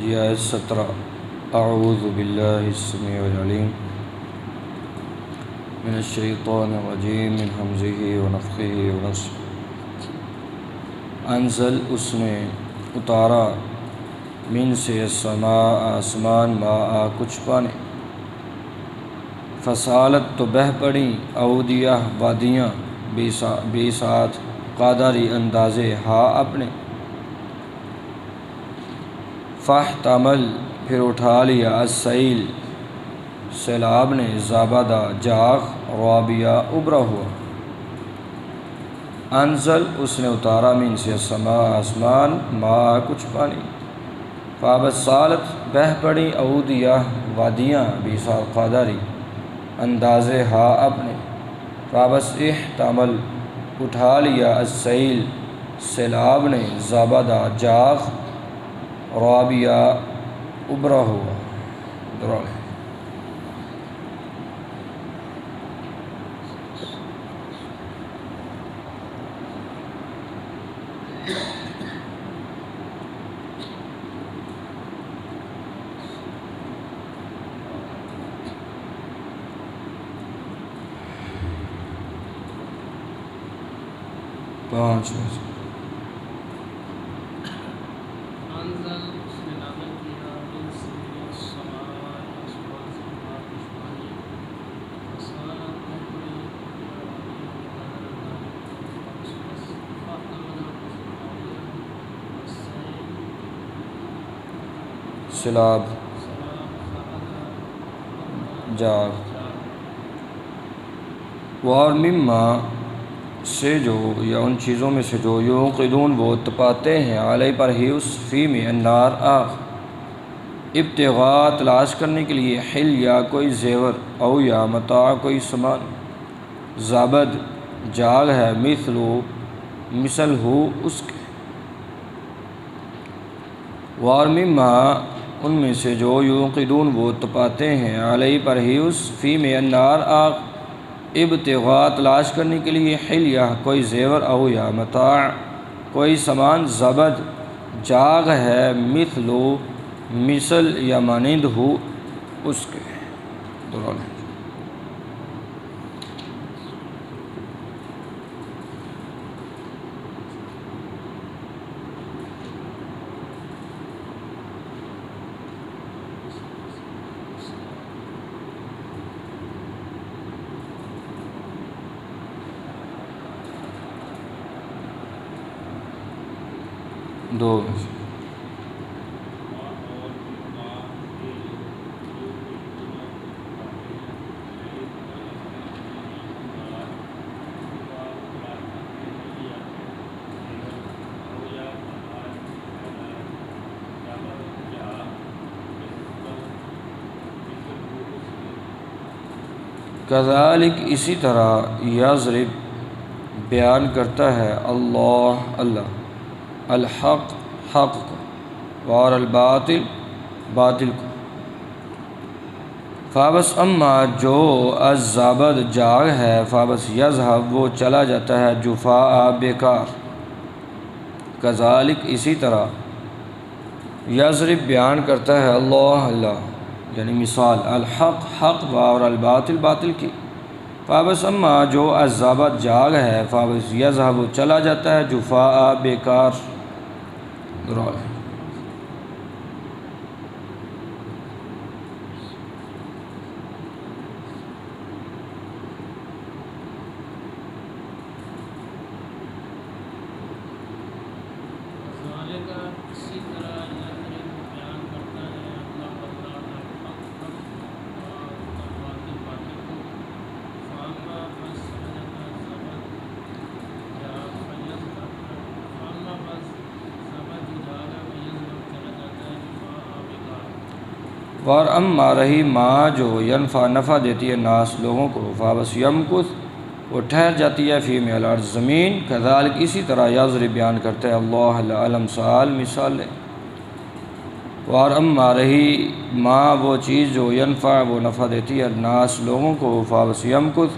جی آیت 17 اعوذ باللہ السمیع العلیم من الشیطان الرجیم من حمزہ ونفخہ ونفثہ۔ انزل اس نے اتارا، من سے السماء آسمان، ماء کچھ پانی، فسالت تو بہہ پڑیں، اودیہ وادیاں، بیسات قادری اندازے، ہا اپنے، فاحتمل پھر اٹھا لیا، السیل سیلاب نے، زابدہ جاغ، روابیہ ابھرا ہوا۔ انزل اس نے اتارا، من سے السماء آسمان، ماء کچھ پانی، فابسالت بہہ پڑیں، اودیہ وادیاں، بیسات قادری اندازے، ہا اپنے، فابس احتمل اٹھا لیا، السیل سیلاب نے، زابدہ جاغ، روابیہ ابھرا ہوا۔ پانچ میں سے انزل اس نے نازل کیا، من سے السماء آسمان سے، ماء کچھ پانی، فسالت بہہ پڑی، سیلاب جاغ، اور مما سے جو، یا ان چیزوں میں سے جو، یوقدون وہ تپاتے ہیں، علیہ پر ہی اس، فی میں، النار آگ، ابتغاء تلاش کرنے کے لیے، حل یا کوئی زیور، او یا متاع کوئی سامان، زابد جاگ ہے، مثل ہو اس کے، وار مما ان میں سے جو، یوقدون وہ تپاتے ہیں، علیہ پر ہی اس، فی میں، النار آگ، ابتغاء تلاش کرنے کے لیے، حل یا کوئی زیور، او یا متاع کوئی سامان، زبد جاگ ہے، مثل یا مانند ہو اس کے، دونوں۔ دو میں سے کذالک اسی طرح، یضرب بیان کرتا ہے، اللہ الحق حق کو، اور الباطل باطل کو، فابس اما جو، الزابد جاگ ہے، فابس یذہب وہ چلا جاتا ہے، جفاء بیکار، کذالک اسی طرح، یضرب بیان کرتا ہے، اللہ یعنی مثال، الحق حق، اور الباطل باطل کی، فابس اما جو، الزابد جاگ ہے، فابس یذہب چلا جاتا ہے، جفاء بیکار، درال۔ ذالک اسی طرح، یضرب بیان کرتا ہے، اللہ الحق حق اور الباطل باطل کو، فاما بس سمجھتا زبد جاگ فیضحب، فاما بس زبد جاگا فیضحب چلا جاتا ہے، جفاء بیکار، اور اما رہی ما جو، ینفع نفع دیتی ہے، ناس لوگوں کو، فابس یمکث وہ ٹھہر جاتی ہے، فی میں الارض زمین، کذالک اسی طرح، یضرب بیان کرتا ہے، اللہ الامثال مثالیں، اور اما رہی ما وہ چیز جو، ینفع وہ نفع دیتی ہے، الناس لوگوں کو، فابس یمکث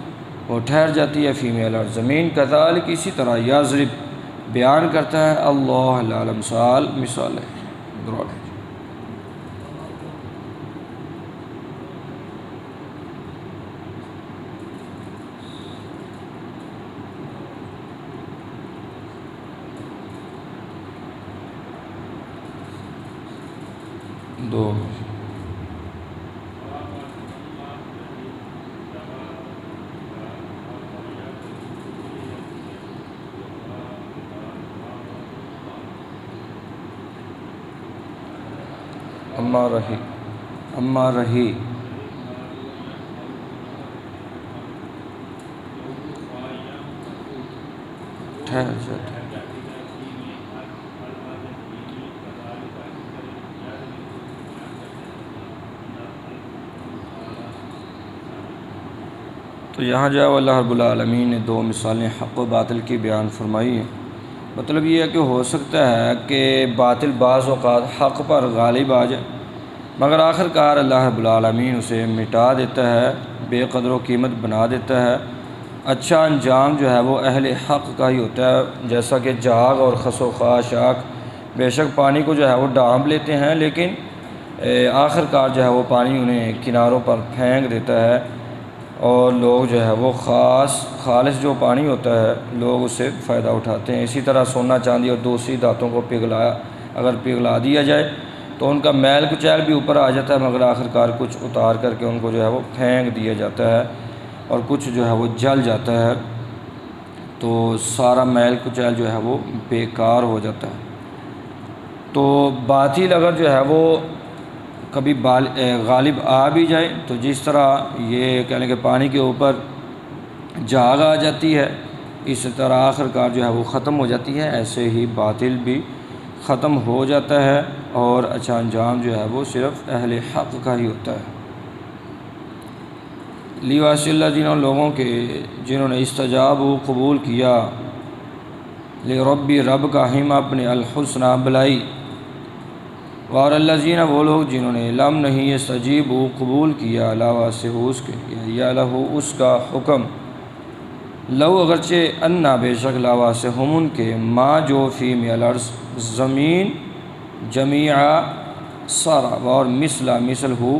وہ ٹھہر جاتی ہے، فی میں الارض زمین، کذالک اسی طرح، یضرب بیان کرتا ہے، اللہ الامثال مثالیں، درال۔ دو اما رہی ٹھہر جاتی تو یہاں جو ہے اللہ رب العالمین نے دو مثالیں حق و باطل کی بیان فرمائی ہیں۔ مطلب یہ ہے کہ ہو سکتا ہے کہ باطل بعض اوقات حق پر غالب آ جائے، مگر آخر کار اللہ رب العالمین اسے مٹا دیتا ہے، بے قدر و قیمت بنا دیتا ہے۔ اچھا انجام جو ہے وہ اہل حق کا ہی ہوتا ہے، جیسا کہ جاگ اور خس و خاشاک بے شک پانی کو جو ہے وہ ڈانپ لیتے ہیں، لیکن آخر کار جو ہے وہ پانی انہیں کناروں پر پھینک دیتا ہے، اور لوگ جو ہے وہ خالص جو پانی ہوتا ہے لوگ اس سے فائدہ اٹھاتے ہیں۔ اسی طرح سونا چاندی اور دوسری دھاتوں کو اگر پگھلا دیا جائے تو ان کا میل کچیل بھی اوپر آ جاتا ہے، مگر آخر کار کچھ اتار کر کے ان کو جو ہے وہ پھینک دیا جاتا ہے، اور کچھ جو ہے وہ جل جاتا ہے، تو سارا میل کچیل جو ہے وہ بیکار ہو جاتا ہے۔ تو باطل اگر جو ہے وہ کبھی غالب آ بھی جائے تو جس طرح یہ کہنے کہ پانی کے اوپر جاگ آ جاتی ہے، اس طرح آخر کار جو ہے وہ ختم ہو جاتی ہے، ایسے ہی باطل بھی ختم ہو جاتا ہے، اور اچھا انجام جو ہے وہ صرف اہل حق کا ہی ہوتا ہے۔ لیواسی اللہ جنہوں لوگوں کے جنہوں نے استجاب قبول کیا، لربی رب کا ہم اپنے الحسنہ بلائی، اور الذین وہ لوگ جنہوں نے لم نہیں استجیب قبول کیا علاوہ سے اس کے یا لہو اس کا حکم، لو اگرچہ انا بے شک علاوہ سے ہم ان کے ما جو فی میں الارض زمین جمیعا سارا، اور مثل ہو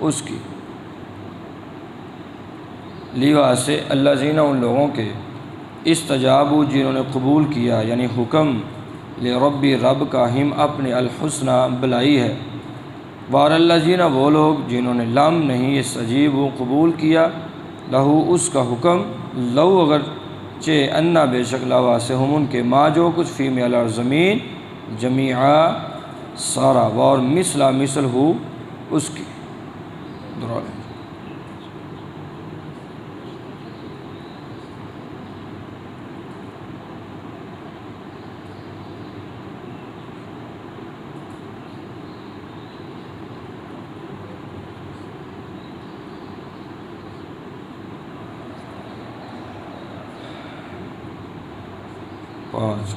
اس کی، لیوا سے الذین ان لوگوں کے استجابوا جنہوں نے قبول کیا یعنی حکم، لربی رب کا ہم اپنے الحسنہ بلائی ہے، وار الذین وہ لوگ جنہوں نے لم نہیں استجیب قبول کیا لہو اس کا حکم، لو اگرچہ انا بے شک لاوا سے ہم ان کے ما جو کچھ فی میں الارض زمین جمیعا سارا، وار مثل ہو اس کی درالیں۔ 5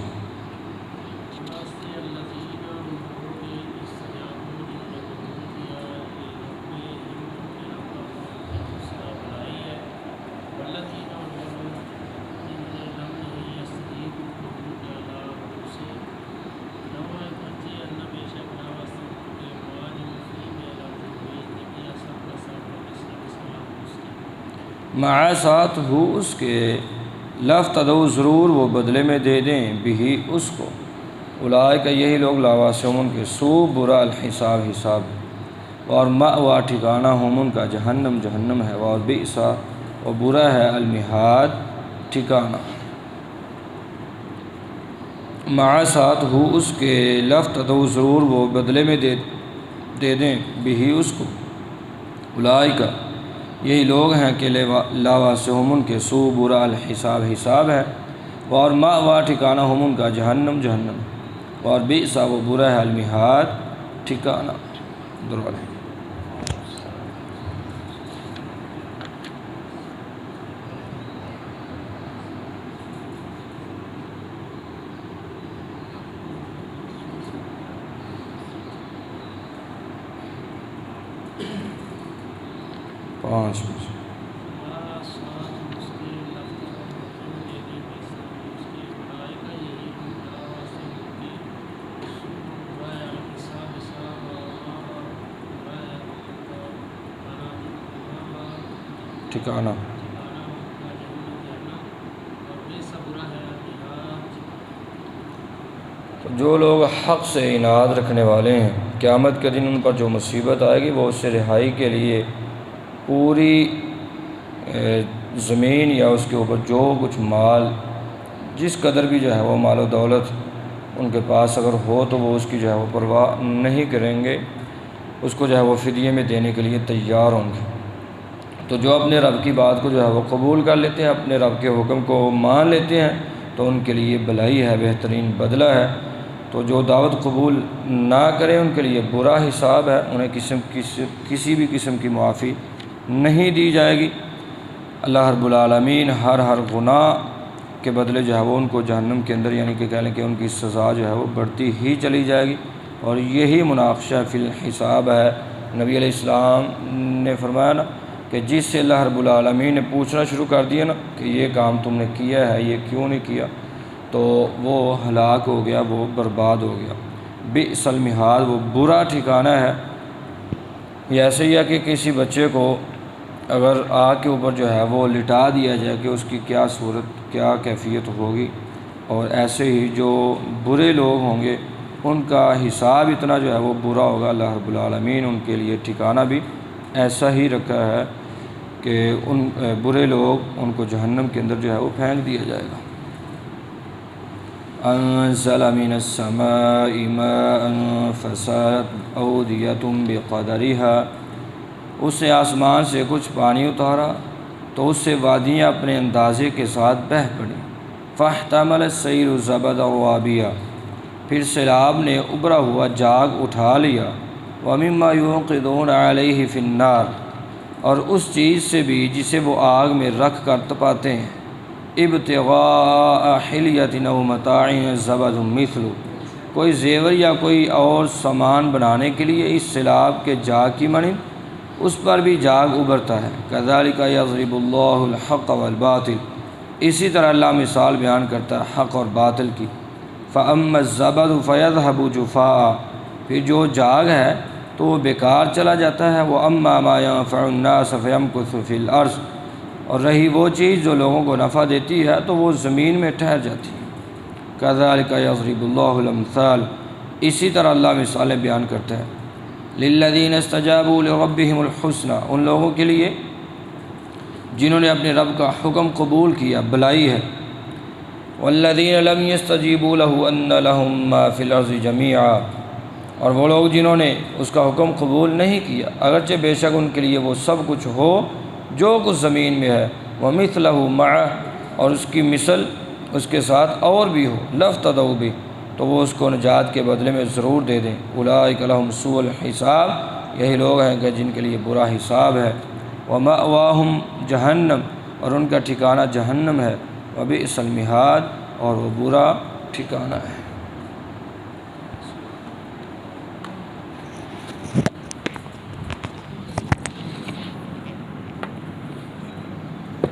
معاشات ہو اس کے لفتدو ضرور وہ بدلے میں دے دیں بھی اس کو، اولئک یہی لوگ لاواسمن کے سو برا الحساب حساب، اور مأویٰ ٹھکانہ ہم ان کا جہنم جہنم ہے، اور بئس اور برا ہے المہاد ٹھکانہ۔ معاشات ہو اس کے لفتدو ضرور وہ بدلے میں دے دیں بھی اس کو، اولئک یہی لوگ ہیں کہ لاواسہم ان کے سو برا الحساب حساب ہے، اور مأویٰ ٹھکانہ ہم ان کا جہنم جہنم، اور بئس وہ برا ہے المہاد ٹھکانہ۔ درود پانچ ٹھکانہ۔ تو جو لوگ حق سے عناد رکھنے والے ہیں، قیامت کے دن ان پر جو مصیبت آئے گی وہ اس سے رہائی کے لیے پوری زمین یا اس کے اوپر جو کچھ مال جس قدر بھی جو ہے وہ مال و دولت ان کے پاس اگر ہو تو وہ اس کی جو ہے وہ پرواہ نہیں کریں گے، اس کو جو ہے وہ فدیے میں دینے کے لیے تیار ہوں گے۔ تو جو اپنے رب کی بات کو جو ہے وہ قبول کر لیتے ہیں، اپنے رب کے حکم کو مان لیتے ہیں تو ان کے لیے بھلائی ہے، بہترین بدلہ ہے۔ تو جو دعوت قبول نہ کریں ان کے لیے برا حساب ہے، انہیں کسی بھی قسم کی معافی نہیں دی جائے گی۔ اللہ رب العالمین ہر گناہ کے بدلے جو ہے وہ ان کو جہنم کے اندر، یعنی کہ کہہ لیں کہ ان کی سزا جو ہے وہ بڑھتی ہی چلی جائے گی، اور یہی مناقشہ فی الحساب ہے۔ نبی علیہ السلام نے فرمایا نا کہ جس سے اللہ رب العالمین نے پوچھنا شروع کر دیا نا کہ یہ کام تم نے کیا ہے، یہ کیوں نہیں کیا، تو وہ ہلاک ہو گیا، وہ برباد ہو گیا۔ بئس المہاد، وہ برا ٹھکانہ ہے۔ یہ ایسے ہی ہے کہ کسی بچے کو اگر آگ کے اوپر جو ہے وہ لٹا دیا جائے کہ اس کی کیا صورت، کیا کیفیت ہوگی، اور ایسے ہی جو برے لوگ ہوں گے ان کا حساب اتنا جو ہے وہ برا ہوگا۔ اللہ رب العالمین ان کے لیے ٹھکانہ بھی ایسا ہی رکھا ہے کہ ان برے لوگ ان کو جہنم کے اندر جو ہے وہ پھینک دیا جائے گا۔ انزل من السماء ماء فسالت اودية بقدرها، اس نے آسمان سے کچھ پانی اتارا تو اس سے وادیاں اپنے اندازے کے ساتھ بہہ پڑیں۔ فاحتمل السیل زبدا رابیا، پھر سیلاب نے ابھرا ہوا جاگ اٹھا لیا۔ ومما یوقدون علیہ فی النار، اور اس چیز سے بھی جسے وہ آگ میں رکھ کر تپاتے ہیں۔ ابتغاء حلیۃ او متاع زبد مثل، کوئی زیور یا کوئی اور سامان بنانے کے لیے اس سیلاب کے جاگ کی مانند اس پر بھی جاگ ابھرتا ہے۔ کذالک یضرب اللہ الحق والباطل، اسی طرح اللہ مثال بیان کرتا ہے حق اور باطل کی۔ فاما الزبد فیذهب جفاء، پھر جو جاگ ہے تو وہ بیکار چلا جاتا ہے۔ واما ما ينفع الناس فيمكث في الارض، اور رہی وہ چیز جو لوگوں کو نفع دیتی ہے تو وہ زمین میں ٹھہر جاتی ہے۔ کذالک یضرب اللہ الامثال، اسی طرح اللہ مثالیں بیان کرتا ہے۔ للذین استجابوا لربهم الحسنى، ان لوگوں کے لیے جنہوں نے اپنے رب کا حکم قبول کیا بھلائی ہے۔ والذین لم يستجیبوا له ان لهم ما فی الارض جميعا، اور وہ لوگ جنہوں نے اس کا حکم قبول نہیں کیا اگرچہ بے شک ان کے لیے وہ سب کچھ ہو جو کچھ زمین میں ہے۔ ومثلہ معہ، اور اس کی مثل اس کے ساتھ اور بھی ہو۔ لافتدوا بہ، تو وہ اس کو نجات کے بدلے میں ضرور دے دیں۔ اولئک لہم سوء الحساب، یہی لوگ ہیں کہ جن کے لیے برا حساب ہے۔ ومأواہم جہنم، اور ان کا ٹھکانہ جہنم ہے۔ وبئس المہاد، اور وہ برا ٹھکانہ ہے۔